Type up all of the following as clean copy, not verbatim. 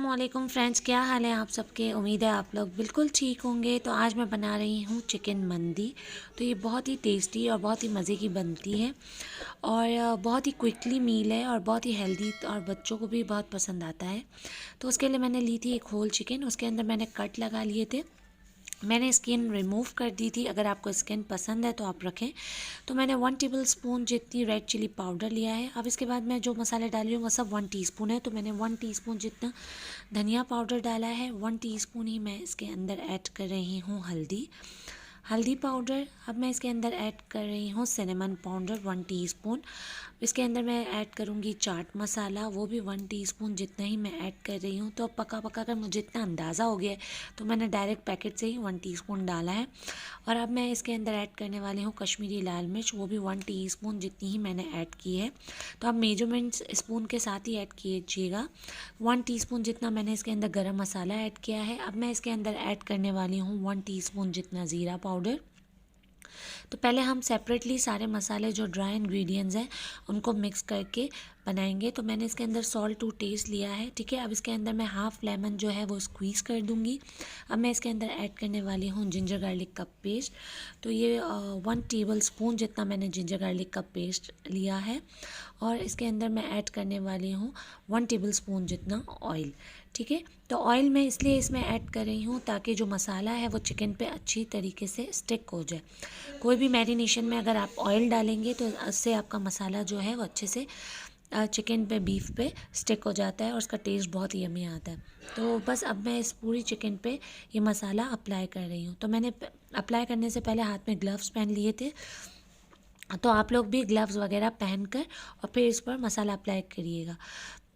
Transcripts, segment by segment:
अस्सलामुअलैकुम फ्रेंड्स, क्या हाल है आप सबके। उम्मीद है आप लोग बिल्कुल ठीक होंगे। तो आज मैं बना रही हूँ चिकन मंदी। तो ये बहुत ही टेस्टी और बहुत ही मज़े की बनती है और बहुत ही क्विकली मील है और बहुत ही हेल्दी और बच्चों को भी बहुत पसंद आता है। तो उसके लिए मैंने ली थी एक होल चिकन, उसके अंदर मैंने कट लगा लिए थे। मैंने स्किन रिमूव कर दी थी, अगर आपको स्किन पसंद है तो आप रखें। तो मैंने 1 टेबलस्पून जितनी रेड चिली पाउडर लिया है। अब इसके बाद मैं जो मसाले डाल रही हूँ वो सब 1 टीस्पून है। तो मैंने 1 टीस्पून जितना धनिया पाउडर डाला है। 1 टीस्पून ही मैं इसके अंदर ऐड कर रही हूँ हल्दी पाउडर। अब मैं इसके अंदर ऐड कर रही हूँ सिनेमन पाउडर 1 टीस्पून। इसके अंदर मैं ऐड करूँगी चाट मसाला, वो भी 1 टीस्पून जितना ही मैं ऐड कर रही हूँ। तो अब पका पका कर मुझे इतना अंदाज़ा हो गया है तो मैंने डायरेक्ट पैकेट से ही 1 टीस्पून डाला है। और अब मैं इसके अंदर ऐड करने वाली हूँ कश्मीरी लाल मिर्च, वो भी 1 टीस्पून जितनी ही मैंने ऐड की है। तो आप मेजरमेंट्स स्पून के साथ ही ऐड कीजिएगा। 1 टीस्पून जितना मैंने इसके अंदर गरम मसाला ऐड किया है। अब मैं इसके अंदर ऐड करने वाली हूँ 1 टीस्पून जितना ज़ीरा पाउडर। तो पहले हम सेपरेटली सारे मसाले जो ड्राई इंग्रेडिएंट्स हैं उनको मिक्स करके बनाएंगे। तो मैंने इसके अंदर सॉल्ट टू टेस्ट लिया है, ठीक है। अब इसके अंदर मैं हाफ़ लेमन जो है वो स्क्वीज़ कर दूंगी। अब मैं इसके अंदर ऐड करने वाली हूँ जिंजर गार्लिक का पेस्ट। तो ये 1 टेबल स्पून जितना मैंने जिंजर गार्लिक का पेस्ट लिया है। और इसके अंदर मैं ऐड करने वाली हूँ 1 टेबल स्पून जितना ऑयल, ठीक है। तो ऑयल मैं इसलिए इसमें ऐड कर रही हूँ ताकि जो मसाला है वो चिकन पे अच्छी तरीके से स्टिक हो जाए। कोई भी मैरिनेशन में अगर आप ऑयल डालेंगे तो उससे आपका मसाला जो है वो अच्छे से चिकन पे, बीफ पे स्टिक हो जाता है और उसका टेस्ट बहुत ही यमी आता है। तो बस अब मैं इस पूरी चिकन पे ये मसाला अप्लाई कर रही हूँ। तो मैंने अप्लाई करने से पहले हाथ में ग्लव्स पहन लिए थे, तो आप लोग भी ग्लव्स वगैरह पहन कर और फिर इस पर मसाला अप्लाई करिएगा।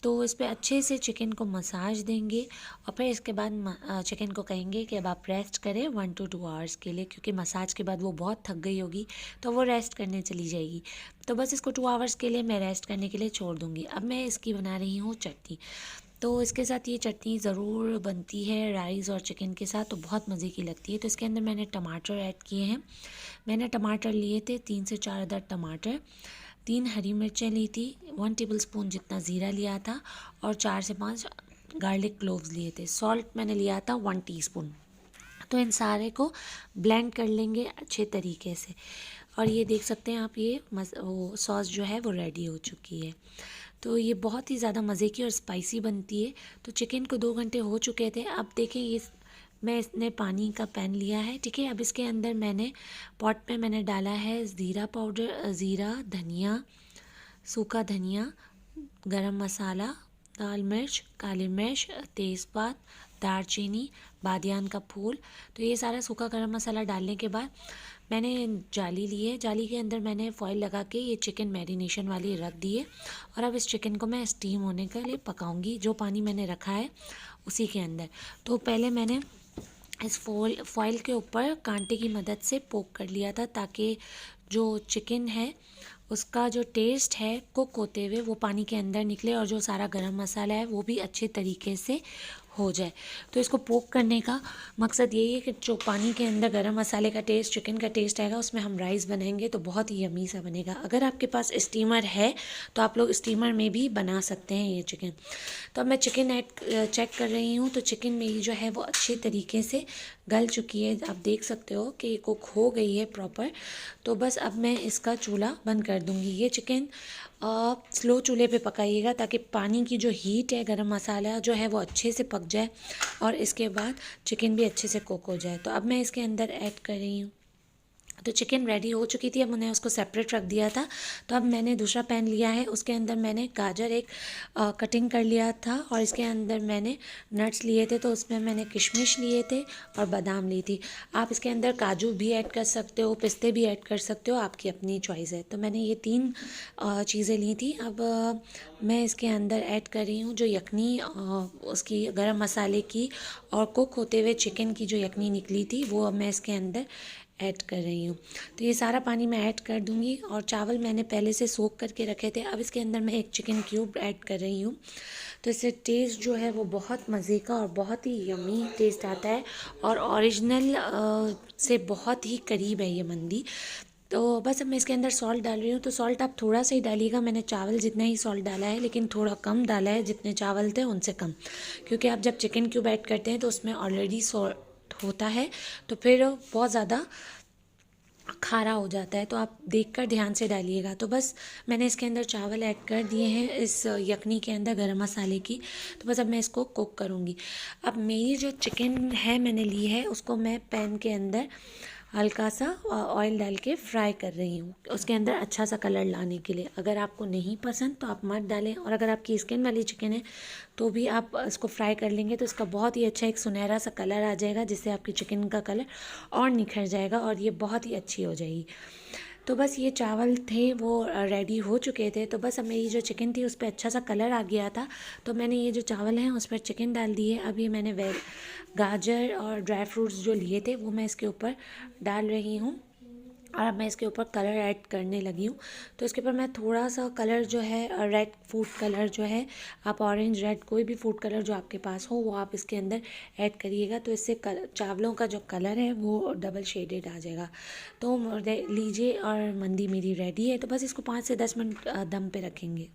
तो इस पर अच्छे से चिकन को मसाज देंगे और फिर इसके बाद चिकन को कहेंगे कि अब आप रेस्ट करें 1 to 2 आवर्स के लिए, क्योंकि मसाज के बाद वो बहुत थक गई होगी तो वो रेस्ट करने चली जाएगी। तो बस इसको 2 आवर्स के लिए मैं रेस्ट करने के लिए छोड़ दूँगी। अब मैं इसकी बना रही हूँ चटनी। तो इसके साथ ये चटनी ज़रूर बनती है राइस और चिकन के साथ, तो बहुत मज़े की लगती है। तो इसके अंदर मैंने टमाटर ऐड किए हैं। मैंने टमाटर लिए थे 3 से 4 अदर टमाटर, 3 हरी मिर्चें ली थी, 1 टेबलस्पून जितना ज़ीरा लिया था और 4 से 5 गार्लिक क्लोव्स लिए थे। सॉल्ट मैंने लिया था 1 टीस्पून। तो इन सारे को ब्लेंड कर लेंगे अच्छे तरीके से। और ये देख सकते हैं आप, ये वो सॉस जो है वो रेडी हो चुकी है। तो ये बहुत ही ज़्यादा मज़े की और स्पाइसी बनती है। तो चिकन को 2 घंटे हो चुके थे। अब देखें, ये मैं इसने पानी का पैन लिया है, ठीक है। अब इसके अंदर मैंने पॉट में मैंने डाला है ज़ीरा पाउडर, ज़ीरा, धनिया, सूखा धनिया, गरम मसाला, लाल मिर्च, काली मिर्च, तेज़पात, दालचीनी, बादियान का फूल। तो ये सारा सूखा गरम मसाला डालने के बाद मैंने जाली ली है। जाली के अंदर मैंने फॉइल लगा के ये चिकन मैरिनेशन वाली रख दी है। और अब इस चिकन को मैं स्टीम होने के लिए पकाऊंगी, जो पानी मैंने रखा है उसी के अंदर। तो पहले मैंने इस फॉइल के ऊपर कांटे की मदद से पोक कर लिया था ताकि जो चिकन है उसका जो टेस्ट है कुक होते हुए वो पानी के अंदर निकले और जो सारा गरम मसाला है वो भी अच्छे तरीके से हो जाए। तो इसको पोक करने का मकसद यही है कि जो पानी के अंदर गरम मसाले का टेस्ट, चिकन का टेस्ट आएगा, उसमें हम राइस बनाएंगे तो बहुत ही यमी सा बनेगा। अगर आपके पास स्टीमर है तो आप लोग स्टीमर में भी बना सकते हैं ये चिकन। तो अब मैं चिकन चेक कर रही हूँ, तो चिकन मेरी जो है वो अच्छे तरीके से गल चुकी है। आप देख सकते हो कि ये कुक हो गई है प्रॉपर। तो बस अब मैं इसका चूल्हा बंद कर दूँगी। ये चिकन स्लो चूल्हे पे पकाइएगा ताकि पानी की जो हीट है, गरम मसाला जो है वो अच्छे से पक जाए और इसके बाद चिकन भी अच्छे से कुक हो जाए। तो अब मैं इसके अंदर ऐड कर रही हूँ। तो चिकन रेडी हो चुकी थी, अब मैंने उसको सेपरेट रख दिया था। तो अब मैंने दूसरा पैन लिया है, उसके अंदर मैंने गाजर एक कटिंग कर लिया था और इसके अंदर मैंने नट्स लिए थे। तो उसमें मैंने किशमिश लिए थे और बादाम ली थी। आप इसके अंदर काजू भी ऐड कर सकते हो, पिस्ते भी ऐड कर सकते हो, आपकी अपनी चॉइस है। तो मैंने ये 3 चीज़ें ली थी। अब मैं इसके अंदर ऐड कर रही हूँ जो यखनी उसकी गरम मसाले की और कुक होते हुए चिकन की जो यखनी निकली थी वो अब मैं इसके अंदर ऐड कर रही हूँ। तो ये सारा पानी मैं ऐड कर दूँगी और चावल मैंने पहले से सोख करके रखे थे। अब इसके अंदर मैं एक चिकन क्यूब ऐड कर रही हूँ। तो इससे टेस्ट जो है वो बहुत मज़े का और बहुत ही यमी टेस्ट आता है और ओरिजिनल से बहुत ही करीब है ये मंदी। तो बस अब मैं इसके अंदर सॉल्ट डाल रही हूँ। तो सॉल्ट आप थोड़ा सा ही डालिएगा, मैंने चावल जितना ही सॉल्ट डाला है, लेकिन थोड़ा कम डाला है जितने चावल थे उनसे कम, क्योंकि आप जब चिकन क्यूब ऐड करते हैं तो उसमें ऑलरेडी सॉल्ट होता है, तो फिर बहुत ज़्यादा खारा हो जाता है। तो आप देखकर ध्यान से डालिएगा। तो बस मैंने इसके अंदर चावल ऐड कर दिए हैं इस यखनी के अंदर गरम मसाले की। तो बस अब मैं इसको कुक करूँगी। अब मेरी जो चिकन है मैंने ली है, उसको मैं पैन के अंदर हल्का सा ऑयल डाल के फ्राई कर रही हूँ, उसके अंदर अच्छा सा कलर लाने के लिए। अगर आपको नहीं पसंद तो आप मत डालें, और अगर आपकी स्किन वाली चिकन है तो भी आप इसको फ्राई कर लेंगे तो इसका बहुत ही अच्छा एक सुनहरा सा कलर आ जाएगा, जिससे आपकी चिकन का कलर और निखर जाएगा और ये बहुत ही अच्छी हो जाएगी। तो बस ये चावल थे वो रेडी हो चुके थे। तो बस अब मेरी जो चिकन थी उस पर अच्छा सा कलर आ गया था, तो मैंने ये जो चावल हैं उस पर चिकन डाल दिए। अब ये मैंने गाजर और ड्राई फ्रूट्स जो लिए थे वो मैं इसके ऊपर डाल रही हूँ, और अब मैं इसके ऊपर कलर ऐड करने लगी हूँ। तो इसके ऊपर मैं थोड़ा सा कलर जो है रेड फूड कलर जो है, आप ऑरेंज रेड कोई भी फूड कलर जो आपके पास हो वो आप इसके अंदर ऐड करिएगा, तो इससे चावलों का जो कलर है वो डबल शेडेड आ जाएगा। तो लीजिए, और मंदी मेरी रेडी है। तो बस इसको 5 से 10 मिनट दम पे रखेंगे।